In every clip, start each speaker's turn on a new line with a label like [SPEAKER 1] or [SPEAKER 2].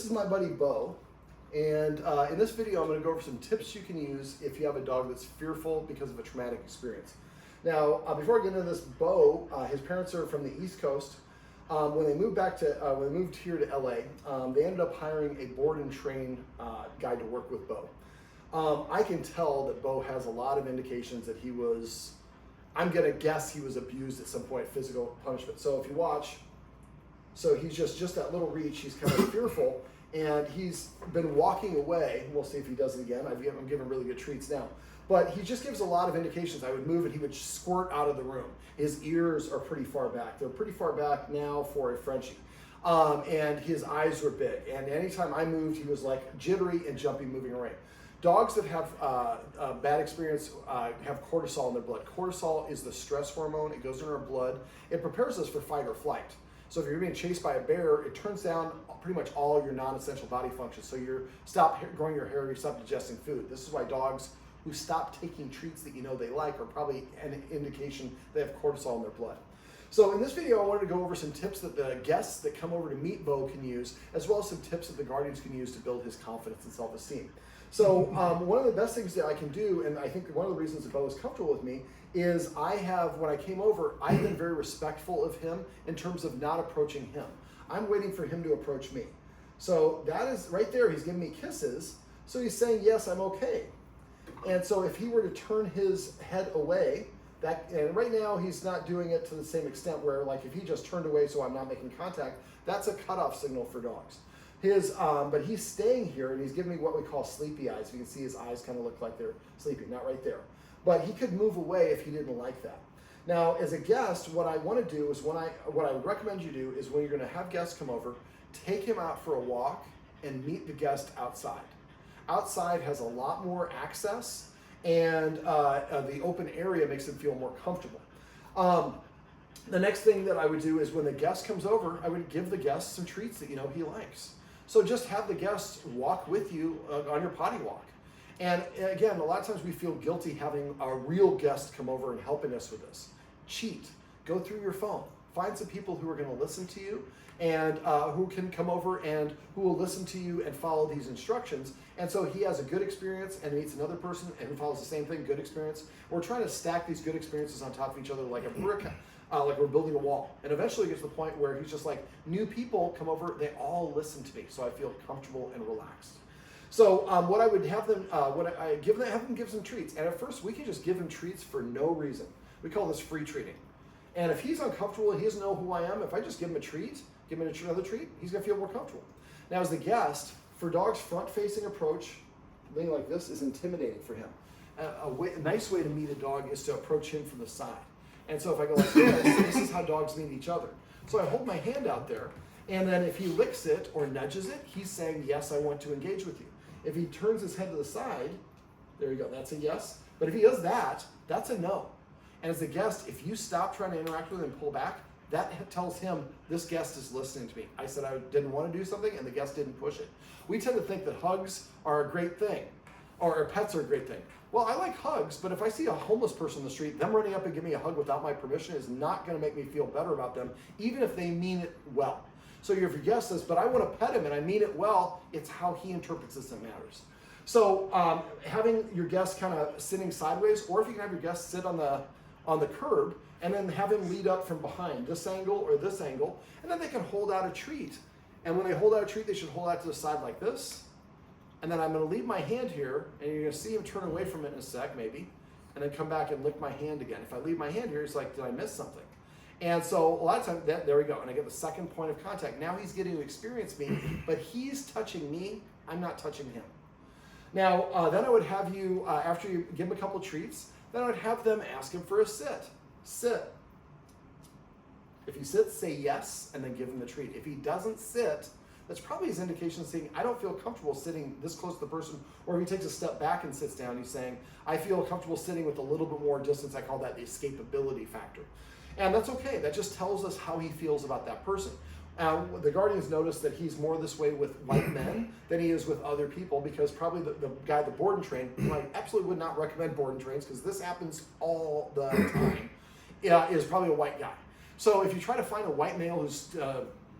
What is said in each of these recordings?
[SPEAKER 1] is my buddy Beau, and in this video I'm going to go over some tips you can use if you have a dog that's fearful because of a traumatic experience. Now, before I get into this, Beau, his parents are from the East Coast. When they moved here to LA, they ended up hiring a board and train guy to work with Beau. I can tell that Beau has a lot of indications that he was, I'm gonna guess he was abused at some point, physical punishment. So if you watch, so he's just that little reach, he's kind of fearful, and he's been walking away. We'll see if he does it again. I'm giving really good treats now. But he just gives a lot of indications. I would move and he would squirt out of the room. His ears are pretty far back. They're pretty far back now for a Frenchie. And his eyes were big. And anytime I moved, he was like jittery and jumpy, moving around. Dogs that have a bad experience have cortisol in their blood. Cortisol is the stress hormone. It goes in our blood. It prepares us for fight or flight. So if you're being chased by a bear, it turns down pretty much all your non-essential body functions. So you stop growing your hair, you stop digesting food. This is why dogs who stop taking treats that you know they like are probably an indication they have cortisol in their blood. So in this video, I wanted to go over some tips that the guests that come over to meet Beau can use, as well as some tips that the guardians can use to build his confidence and self-esteem. So one of the best things that I can do, and I think one of the reasons that Beau is comfortable with me, is when I came over, I've been very respectful of him in terms of not approaching him. I'm waiting for him to approach me. So that is right there, he's giving me kisses, so he's saying, yes, I'm okay. And so if he were to turn his head away, and right now he's not doing it to the same extent where, like, if he just turned away so I'm not making contact, that's a cutoff signal for dogs. But he's staying here and he's giving me what we call sleepy eyes. You can see his eyes kind of look like they're sleepy, not right there. But he could move away if he didn't like that. Now, as a guest, what I want to do is what I would recommend you do is when you're going to have guests come over, take him out for a walk and meet the guest outside. Outside has a lot more access, and the open area makes him feel more comfortable. The next thing that I would do is when the guest comes over, I would give the guest some treats that you know he likes. So just have the guest walk with you on your potty walk. And again, a lot of times we feel guilty having a real guest come over and helping us with this. Cheat. Go through your phone. Find some people who are going to listen to you and who can come over and who will listen to you and follow these instructions. And so he has a good experience and meets another person and who follows the same thing, good experience. We're trying to stack these good experiences on top of each other like a brick, like we're building a wall. And eventually it gets to the point where he's just like, new people come over, they all listen to me, so I feel comfortable and relaxed. So what I would have them, have them give some treats. And at first we can just give him treats for no reason. We call this free treating. And if he's uncomfortable and he doesn't know who I am, if I just give him a treat, give him another treat, he's gonna feel more comfortable. Now as the guest, for dogs, front-facing approach, something like this is intimidating for him. A nice way to meet a dog is to approach him from the side. And so if I go like this is how dogs meet each other. So I hold my hand out there, and then if he licks it or nudges it, he's saying, yes, I want to engage with you. If he turns his head to the side, there you go, that's a yes. But if he does that, that's a no. And as a guest, if you stop trying to interact with him and pull back, that tells him this guest is listening to me. I said I didn't want to do something and the guest didn't push it. We tend to think that hugs are a great thing, or pets are a great thing. Well, I like hugs, but if I see a homeless person in the street, them running up and giving me a hug without my permission is not going to make me feel better about them, even if they mean it well. So if your guest says, but I want to pet him and I mean it well, it's how he interprets this that matters. So having your guest kind of sitting sideways, or if you can have your guest sit on the curb and then have him lead up from behind, this angle or this angle, and then they can hold out a treat. And when they hold out a treat, they should hold out to the side like this. And then I'm going to leave my hand here, and you're going to see him turn away from it in a sec, maybe, and then come back and lick my hand again. If I leave my hand here, it's like, did I miss something? And so a lot of times, there we go, and I get the second point of contact. Now he's getting to experience me, but he's touching me, I'm not touching him. Now, then I would have you, after you give him a couple treats, then I would have them ask him for a sit. Sit. If he sits, say yes, and then give him the treat. If he doesn't sit, that's probably his indication of saying, I don't feel comfortable sitting this close to the person. Or if he takes a step back and sits down, he's saying, I feel comfortable sitting with a little bit more distance. I call that the escapability factor. And that's okay. That just tells us how he feels about that person. The guardians notice that he's more this way with white men than he is with other people, because probably the guy that board and train, I absolutely would not recommend board and trains because this happens all the time, is probably a white guy. So if you try to find a white male who's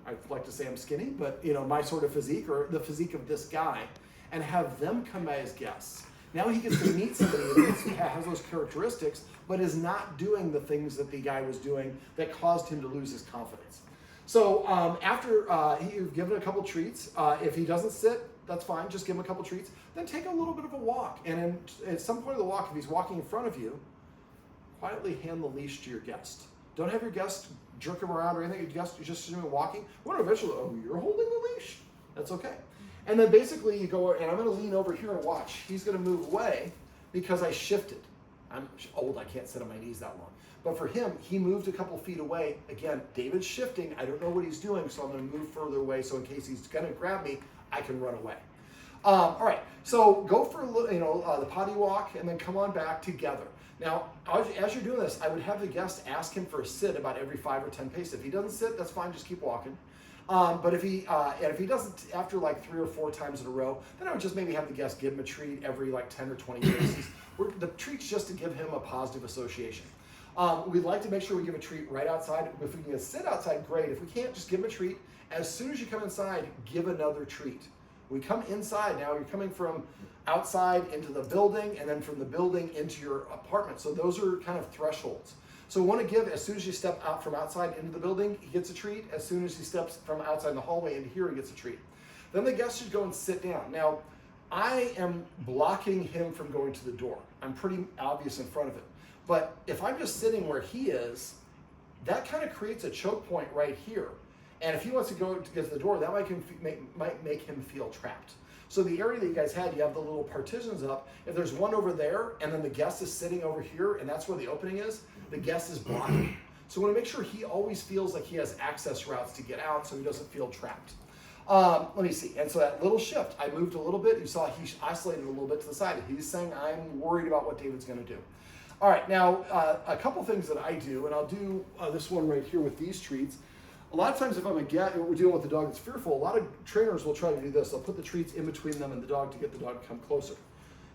[SPEAKER 1] I like to say I'm skinny, but my sort of physique or the physique of this guy, and have them come by as guests. Now he gets to meet somebody that has those characteristics, but is not doing the things that the guy was doing that caused him to lose his confidence. So after you've given a couple treats, if he doesn't sit, that's fine, just give him a couple treats. Then take a little bit of a walk. And at some point of the walk, if he's walking in front of you, quietly hand the leash to your guest. Don't have your guest jerk him around or anything. Your guest is just doing walking. Well, eventually, you're holding the leash? That's okay. And then basically you go, and I'm going to lean over here and watch. He's going to move away because I shifted. I'm old, I can't sit on my knees that long. But for him, he moved a couple feet away. Again, David's shifting. I don't know what he's doing, so I'm going to move further away so in case he's going to grab me, I can run away. All right, so go for the potty walk and then come on back together. Now, as you're doing this, I would have the guest ask him for a sit about every 5 or 10 paces. If he doesn't sit, that's fine, just keep walking. But if he doesn't after like 3 or 4 times in a row, then I would just maybe have the guest give him a treat every like 10 or 20 paces. The treat's just to give him a positive association. We'd like to make sure we give a treat right outside. If we can sit outside, great. If we can't, just give him a treat. As soon as you come inside, give another treat. We come inside now, you're coming from outside into the building and then from the building into your apartment. So those are kind of thresholds. So we want to give, as soon as you step out from outside into the building, he gets a treat. As soon as he steps from outside in the hallway into here, he gets a treat. Then the guest should go and sit down. Now, I am blocking him from going to the door. I'm pretty obvious in front of him. But if I'm just sitting where he is, that kind of creates a choke point right here. And if he wants to go to get to the door, that might make him feel trapped. So the area that you guys had, you have the little partitions up. If there's one over there, and then the guest is sitting over here, and that's where the opening is, the guest is blocking. So we want to make sure he always feels like he has access routes to get out so he doesn't feel trapped. Let me see. And so that little shift, I moved a little bit. You saw he isolated a little bit to the side. He's saying, I'm worried about what David's going to do. All right, now a couple things that I do, and I'll do this one right here with these treats. A lot of times if we're dealing with a dog that's fearful, a lot of trainers will try to do this. They'll put the treats in between them and the dog to get the dog to come closer.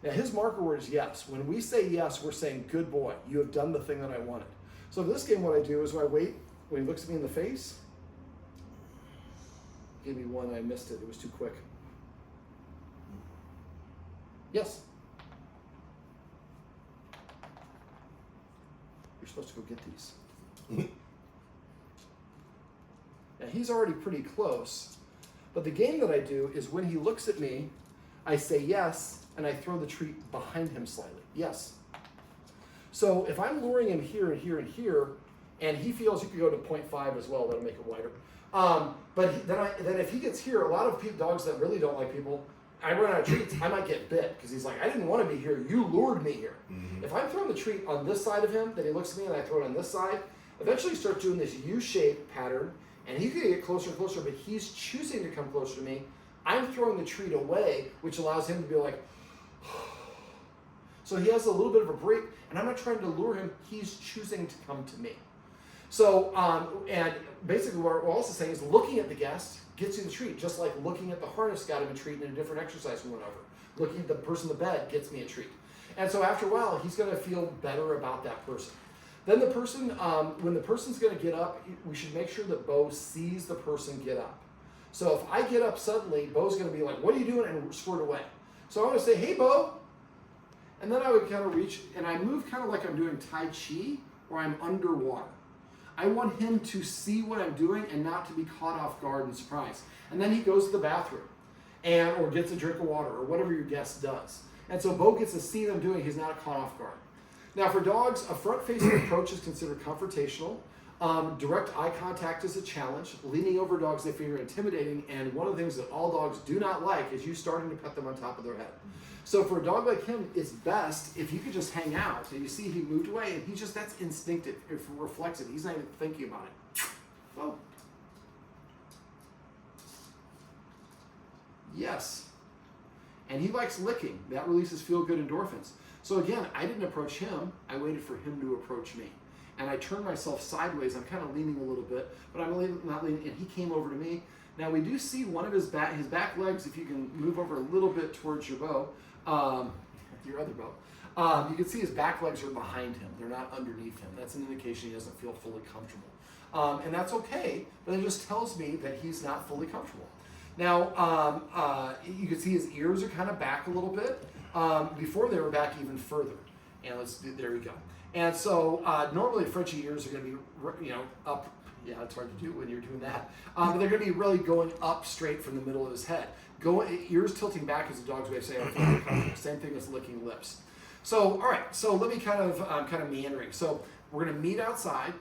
[SPEAKER 1] Now his marker word is yes. When we say yes, we're saying, good boy, you have done the thing that I wanted. So in this game, what I do is when I wait, when he looks at me in the face, give me one, I missed it, it was too quick. Yes. You're supposed to go get these. Now he's already pretty close, but the game that I do is when he looks at me, I say yes, and I throw the treat behind him slightly. Yes. So if I'm luring him here and here and here, and he feels, you could go to 0.5 as well, that'll make it wider. But then if he gets here, a lot of dogs that really don't like people, I run out of treats, I might get bit, because he's like, I didn't want to be here, you lured me here. Mm-hmm. If I'm throwing the treat on this side of him, then he looks at me and I throw it on this side, eventually start doing this U-shaped pattern, and he's going to get closer and closer, but he's choosing to come closer to me. I'm throwing the treat away, which allows him to be like, so he has a little bit of a break, and I'm not trying to lure him, he's choosing to come to me. So, and basically what we're also saying is looking at the guest gets you the treat, just like looking at the harness got him a treat in a different exercise we went over. Looking at the person in the bed gets me a treat. And so after a while, he's going to feel better about that person. Then the person, when the person's going to get up, we should make sure that Beau sees the person get up. So if I get up suddenly, Beau's going to be like, what are you doing? And squirt away. So I'm going to say, hey, Beau. And then I would kind of reach, and I move kind of like I'm doing Tai Chi, or I'm underwater. I want him to see what I'm doing and not to be caught off guard and surprised. And then he goes to the bathroom, or gets a drink of water, or whatever your guest does. And so Beau gets to see them doing, he's not caught off guard. Now for dogs, a front-facing approach is considered confrontational. Direct eye contact is a challenge. Leaning over dogs they feel intimidating, and one of the things that all dogs do not like is you starting to pet them on top of their head. So for a dog like him, it's best if you could just hang out, and you see he moved away, and that's instinctive, it's reflexive. He's not even thinking about it. Oh. Yes. And he likes licking. That releases feel-good endorphins. So again, I didn't approach him, I waited for him to approach me. And I turned myself sideways, I'm kind of leaning a little bit, but I'm not leaning, and he came over to me. Now we do see one of his back legs, if you can move over a little bit towards your Beau, your other Beau, you can see his back legs are behind him, they're not underneath him. That's an indication he doesn't feel fully comfortable. And that's okay, but it just tells me that he's not fully comfortable. Now, you can see his ears are kind of back a little bit. Before they were back even further. And there we go. And so normally Frenchie ears are going to be, up. Yeah, it's hard to do when you're doing that. But they're going to be really going up straight from the middle of his head. Ears tilting back is a dog's way of saying, okay, same thing as licking lips. So, all right, so let me kind of meandering. So we're going to meet outside.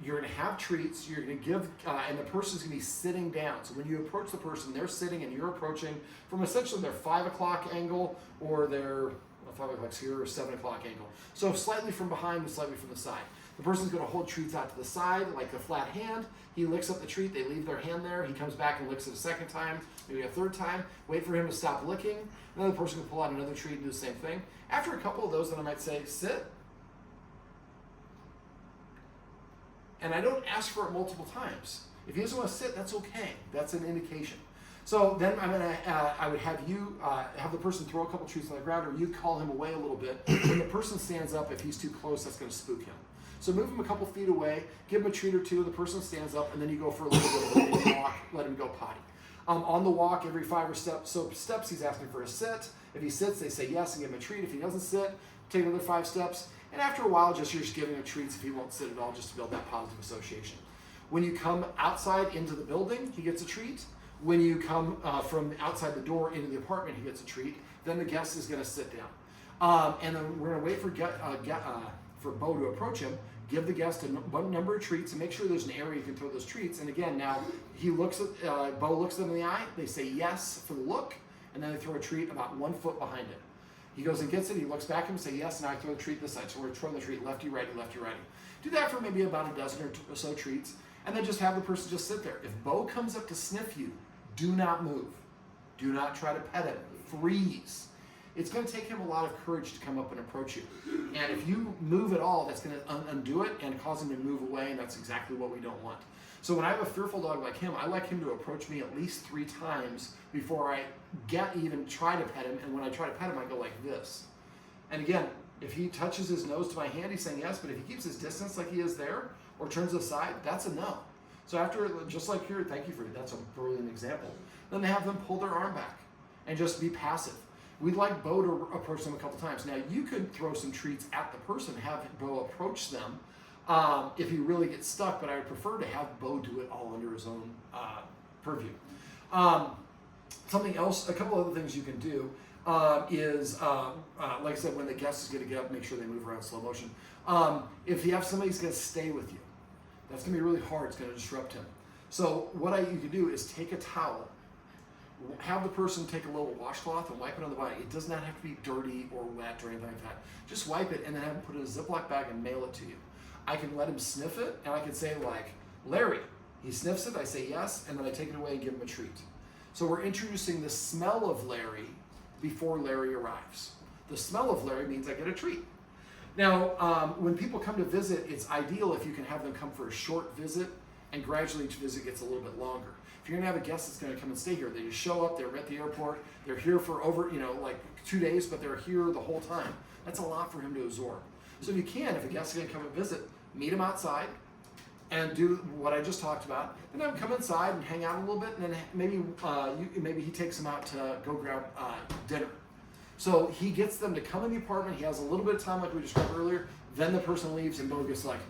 [SPEAKER 1] You're going to have treats. You're going to give, and the person's going to be sitting down. So when you approach the person, they're sitting and you're approaching from essentially their 5 o'clock angle or their 5 o'clock's here or 7 o'clock angle. So slightly from behind and slightly from the side. The person's going to hold treats out to the side like a flat hand. He licks up the treat. They leave their hand there. He comes back and licks it a second time, maybe a third time. Wait for him to stop licking. Then the person can pull out another treat and do the same thing. After a couple of those, then I might say, sit. And I don't ask for it multiple times. If he doesn't want to sit, that's okay. That's an indication. So then I would have you have the person throw a couple treats on the ground, or you call him away a little bit. When the person stands up, if he's too close, that's going to spook him. So move him a couple feet away, give him a treat or two, the person stands up, and then you go for a little bit of a walk, let him go potty. On the walk, every 5 or steps, he's asking for a sit. If he sits, they say yes and give him a treat. If he doesn't sit, take another 5 steps. And after a while, you're just giving him treats if he won't sit at all, just to build that positive association. When you come outside into the building, he gets a treat. When you come from outside the door into the apartment, he gets a treat. Then the guest is going to sit down. And then we're going to wait for Beau to approach him, give the guest a number of treats, and make sure there's an area you can throw those treats. And again, now Beau looks them in the eye. They say yes for the look, and then they throw a treat about 1 foot behind it. He goes and gets it. He looks back at him and say yes, and I throw the treat this side. So we're throwing the treat lefty, righty, lefty, righty. Do that for maybe about a dozen or so treats, and then just have the person just sit there. If Beau comes up to sniff you, do not move. Do not try to pet him. Freeze. It's going to take him a lot of courage to come up and approach you. And if you move at all, that's going to undo it and cause him to move away, and that's exactly what we don't want. So when I have a fearful dog like him, I like him to approach me at least 3 times before I even try to pet him. And when I try to pet him, I go like this. And again, if he touches his nose to my hand, he's saying yes, but if he keeps his distance like he is there or turns aside, that's a no. So after, just like here, thank you for it, that's a brilliant example. Then they have them pull their arm back and just be passive. We'd like Beau to approach them a couple times. Now you could throw some treats at the person, have Beau approach them if he really gets stuck, but I would prefer to have Beau do it all under his own purview. Something else, a couple other things you can do is, like I said, when the guest is going to get up, make sure they move around in slow motion. If you have somebody who's going to stay with you, that's going to be really hard. It's going to disrupt him. So what you can do is take a towel, have the person take a little washcloth and wipe it on the body. It does not have to be dirty or wet or anything like that. Just wipe it and then have him put it in a Ziploc bag and mail it to you. I can let him sniff it, and I can say like, Larry. He sniffs it, I say yes, and then I take it away and give him a treat. So we're introducing the smell of Larry before Larry arrives. The smell of Larry means I get a treat. Now, when people come to visit, it's ideal if you can have them come for a short visit, and gradually each visit gets a little bit longer. If you're gonna have a guest that's gonna come and stay here, they just show up, they're at the airport, they're here for over, like 2 days, but they're here the whole time. That's a lot for him to absorb. So if you can, if a guest is gonna come and visit, meet him outside and do what I just talked about, and then come inside and hang out a little bit, and then maybe he takes them out to go grab dinner. So he gets them to come in the apartment, he has a little bit of time like we described earlier, then the person leaves and Beau gets like,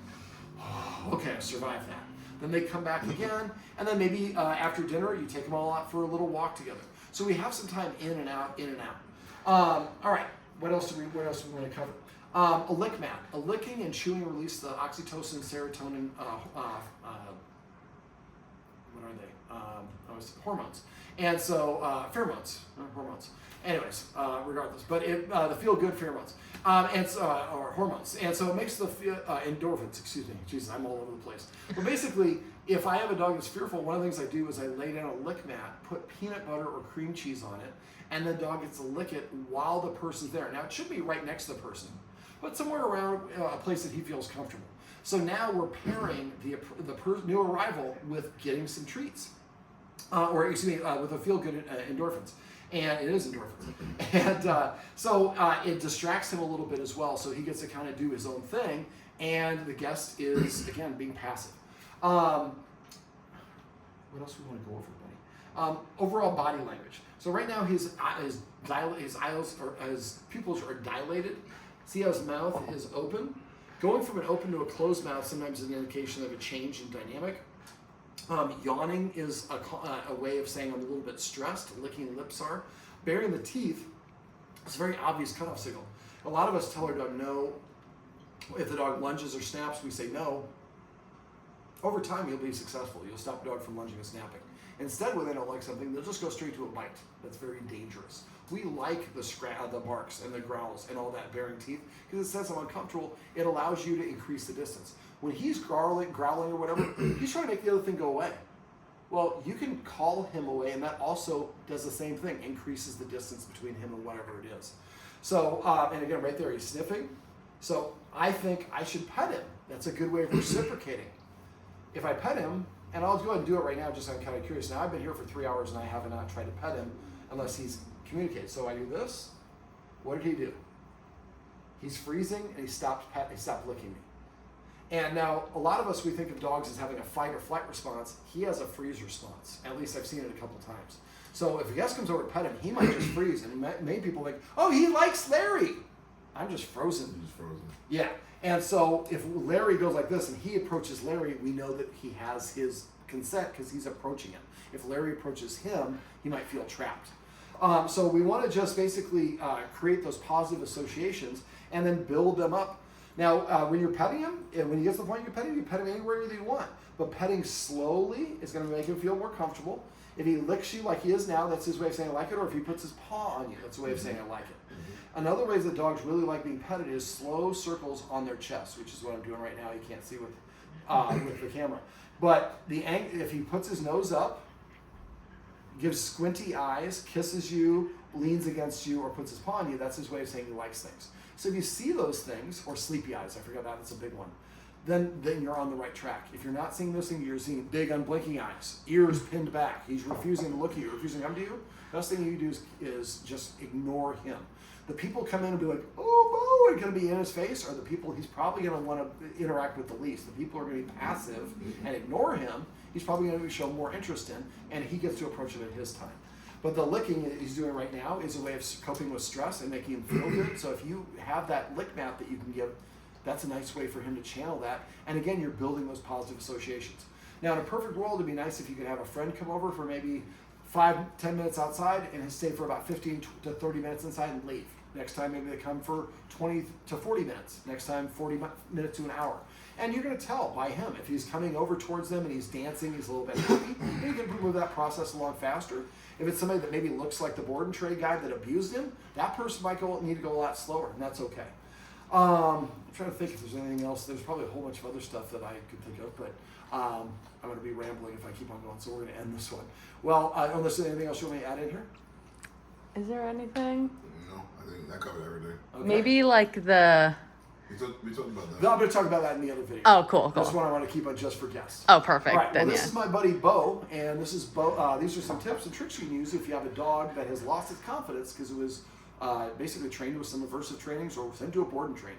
[SPEAKER 1] oh, okay, I survived that. Then they come back again, and then maybe after dinner, you take them all out for a little walk together. So we have some time in and out, in and out. All right, what else do we want to cover? A lick mat. A licking and chewing release the oxytocin, serotonin, what are they? Hormones. And so, pheromones, hormones. Anyways, regardless, but the feel-good pheromones, or hormones. And so it makes the endorphins, excuse me. Jesus, I'm all over the place. But basically, if I have a dog that's fearful, one of the things I do is I lay down a lick mat, put peanut butter or cream cheese on it, and the dog gets to lick it while the person's there. Now, it should be right next to the person, but somewhere around a place that he feels comfortable. So now we're pairing the new arrival with getting some treats, with a feel-good endorphins. And it is endorphins. And so it distracts him a little bit as well, so he gets to kind of do his own thing, and the guest is, again, being passive. What else we want to go over, buddy? Overall body language. So right now his pupils are dilated. See how his mouth is open? Going from an open to a closed mouth sometimes is an indication of a change in dynamic. Yawning is a way of saying I'm a little bit stressed. Licking lips are. Baring the teeth is a very obvious cutoff signal. A lot of us tell our dog no. If the dog lunges or snaps, we say no. Over time, you'll be successful. You'll stop the dog from lunging and snapping. Instead, when they don't like something, they'll just go straight to a bite. That's very dangerous. We like the barks and the growls and all that baring teeth because it says I'm uncomfortable. It allows you to increase the distance. When he's growling or whatever, he's trying to make the other thing go away. Well, you can call him away, and that also does the same thing, increases the distance between him and whatever it is. So, and again, right there, he's sniffing. So I think I should pet him. That's a good way of reciprocating. If I pet him, and I'll go ahead and do it right now, just I'm kind of curious. Now, I've been here for 3 hours, and I have not tried to pet him unless he's communicated. So I do this. What did he do? He's freezing, and he stopped licking me. And now, a lot of us, we think of dogs as having a fight or flight response. He has a freeze response. At least I've seen it a couple times. So if a guest comes over to pet him, he might just freeze. And many people think, oh, he likes Larry. I'm just frozen.
[SPEAKER 2] He's frozen.
[SPEAKER 1] Yeah. And so if Larry goes like this and he approaches Larry, we know that he has his consent because he's approaching him. If Larry approaches him, he might feel trapped. So we want to just basically create those positive associations and then build them up. Now, when you're petting him, and when he gets to the point you pet him anywhere that you want. But petting slowly is going to make him feel more comfortable. If he licks you like he is now, that's his way of saying I like it. Or if he puts his paw on you, that's a way of saying I like it. Another way that dogs really like being petted is slow circles on their chest, which is what I'm doing right now. You can't see with the camera. But if he puts his nose up, gives squinty eyes, kisses you, leans against you, or puts his paw on you, that's his way of saying he likes things. So if you see those things, or sleepy eyes, I forgot that's a big one, then you're on the right track. If you're not seeing those things, you're seeing big unblinking eyes, ears pinned back, he's refusing to look at you, refusing to come to you, the best thing you do is just ignore him. The people come in and be like, oh, Bo, and going to be in his face, are the people he's probably going to want to interact with the least. The people who are going to be passive and ignore him, he's probably going to show more interest in, and he gets to approach it at his time. But the licking that he's doing right now is a way of coping with stress and making him feel good. So if you have that lick map that you can give, that's a nice way for him to channel that. And again, you're building those positive associations. Now, in a perfect world, it'd be nice if you could have a friend come over for maybe 5-10 minutes outside and stay for about 15 to 30 minutes inside and leave. Next time, maybe they come for 20 to 40 minutes. Next time, 40 minutes to an hour. And you're going to tell by him. If he's coming over towards them and he's dancing, he's a little bit happy, then you can move that process along faster. If it's somebody that maybe looks like the board and tray guy that abused him, that person might need to go a lot slower, and that's okay. I'm trying to think if there's anything else. There's probably a whole bunch of other stuff that I could think of, but I'm going to be rambling if I keep on going, so we're going to end this one. Well, unless there's anything else you want me to add in here?
[SPEAKER 3] Is there anything?
[SPEAKER 2] No, I think that covered everything.
[SPEAKER 3] Okay. Maybe like the...
[SPEAKER 2] We talked about that.
[SPEAKER 1] No, I'm going to talk about that in the other video.
[SPEAKER 3] Oh, cool.
[SPEAKER 1] This one I want to keep on just for guests.
[SPEAKER 3] Oh, perfect.
[SPEAKER 1] All right,
[SPEAKER 3] then,
[SPEAKER 1] well, this is my buddy Bo, and this is Bo. These are some tips and tricks you can use if you have a dog that has lost its confidence because it was basically trained with some aversive trainings or sent to a board and train.